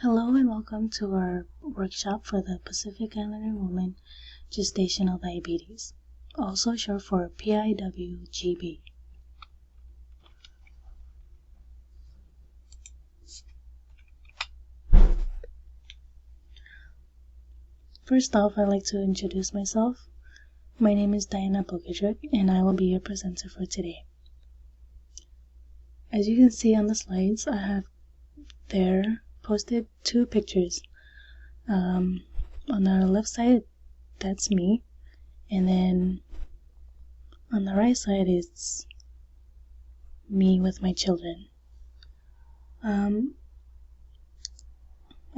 Hello and welcome to our workshop for the Pacific Islander Woman Gestational Diabetes, also short for PIWGB. First off, I'd like to introduce myself. My name is Diana Bokadruk and I will be your presenter for today. As you can see on the slides, I have there posted two pictures. On the left side, that's me, and then on the right side is me with my children. I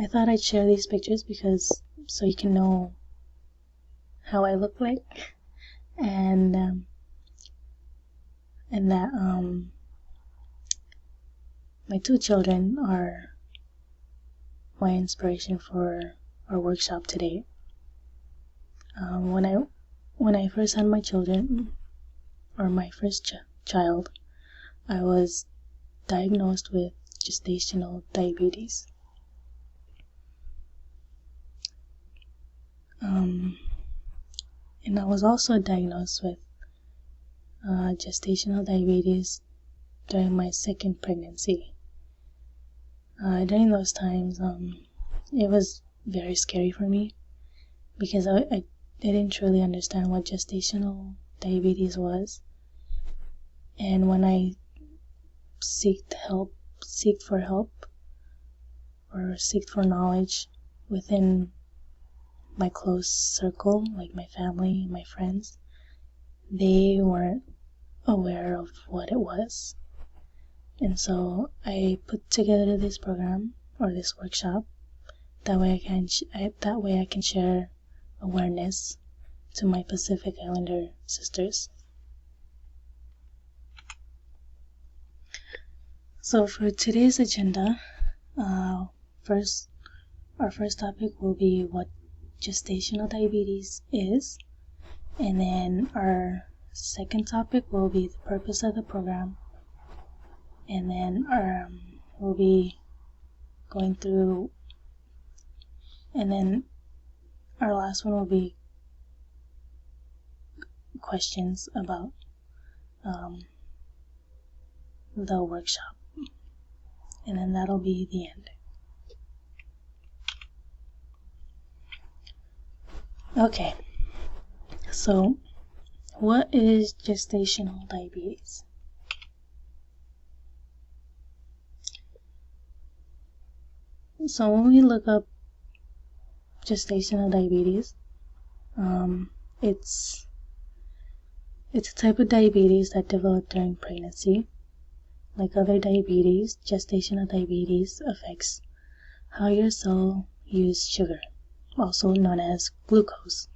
thought I'd share these pictures because so you can know how I look like, and that my two children are my inspiration for our workshop today. When I first had my children, or my first child, I was diagnosed with gestational diabetes. And I was also diagnosed with gestational diabetes during my second pregnancy. During those times, it was very scary for me because I didn't truly understand what gestational diabetes was. And when I sought for help, or sought for knowledge within my close circle, like my family, my friends, they weren't aware of what it was. And so I put together this program, or this workshop, that way I can share awareness to my Pacific Islander sisters. So for today's agenda, our first topic will be what gestational diabetes is, and then our second topic will be the purpose of the program, and then we'll be going through, and then our last one will be questions about the workshop, and then that'll be the end. Okay, so what is gestational diabetes? So when we look up gestational diabetes, it's a type of diabetes that developed during pregnancy. Like other diabetes, gestational diabetes affects how your cell use sugar, also known as glucose.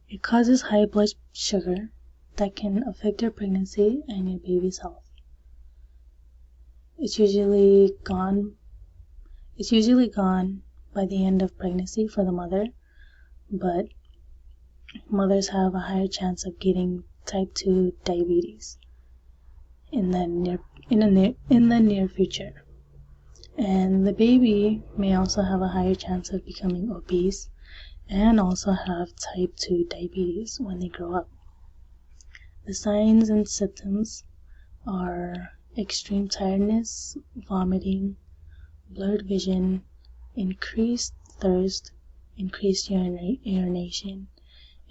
It causes high blood sugar that can affect your pregnancy and your baby's health. It's usually gone by the end of pregnancy for the mother, but mothers have a higher chance of getting type 2 diabetes in the near future. And the baby may also have a higher chance of becoming obese and also have type 2 diabetes when they grow up. The signs and symptoms are extreme tiredness, vomiting, blurred vision, increased thirst, increased urination,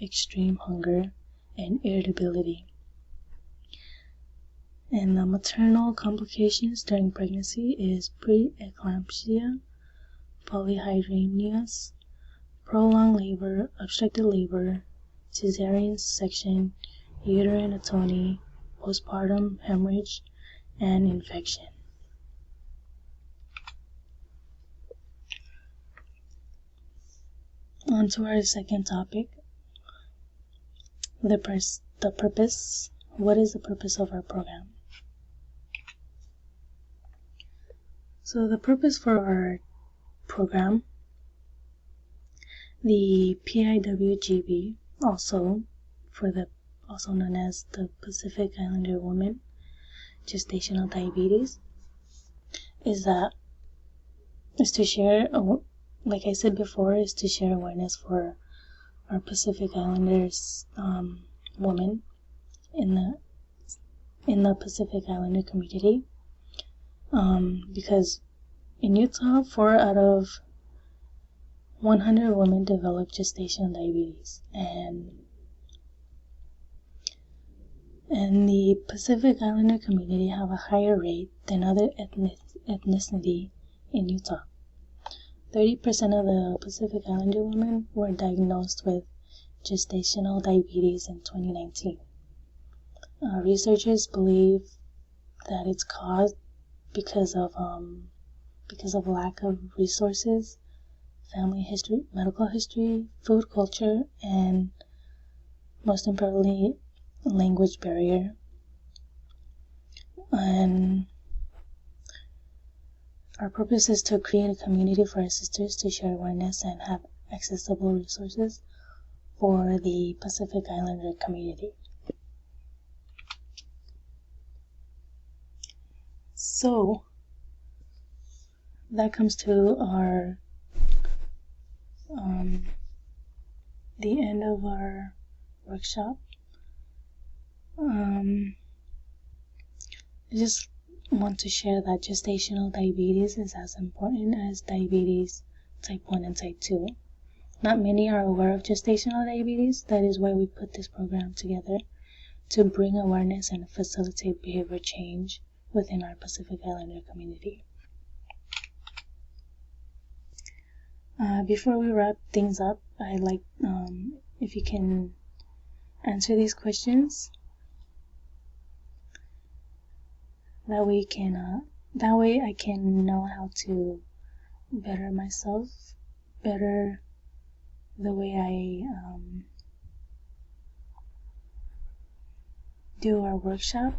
extreme hunger, and irritability. And the maternal complications during pregnancy is preeclampsia, polyhydramnios, prolonged labor, obstructed labor, cesarean section, uterine atony, postpartum hemorrhage, and infection. On to our second topic, the purpose. What is the purpose of our program? So the purpose for our program, the PIWGB, also known as the Pacific Islander Woman Gestational Diabetes, is that is to share, like I said before, is to share awareness for our Pacific Islanders, women in the Pacific Islander community, because in Utah, 4 out of 100 women develop gestational diabetes, and the Pacific Islander community have a higher rate than other ethnicity in Utah. 30% of the Pacific Islander women were diagnosed with gestational diabetes in 2019. Researchers believe that it's caused because of lack of resources, family history, medical history, food culture, and most importantly, language barrier. And our purpose is to create a community for our sisters to share awareness and have accessible resources for the Pacific Islander community. So that comes to our the end of our workshop. I just want to share that gestational diabetes is as important as diabetes type 1 and type 2. Not many are aware of gestational diabetes. That is why we put this program together, to bring awareness and facilitate behavior change within our Pacific Islander community. Before we wrap things up, I'd like if you can answer these questions. That way I can know how to better myself, better the way I do our workshop.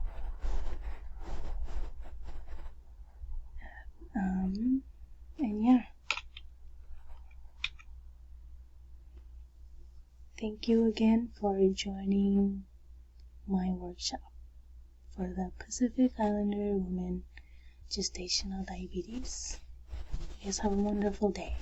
And yeah. Thank you again for joining my workshop for the Pacific Islander women gestational diabetes. You guys have a wonderful day.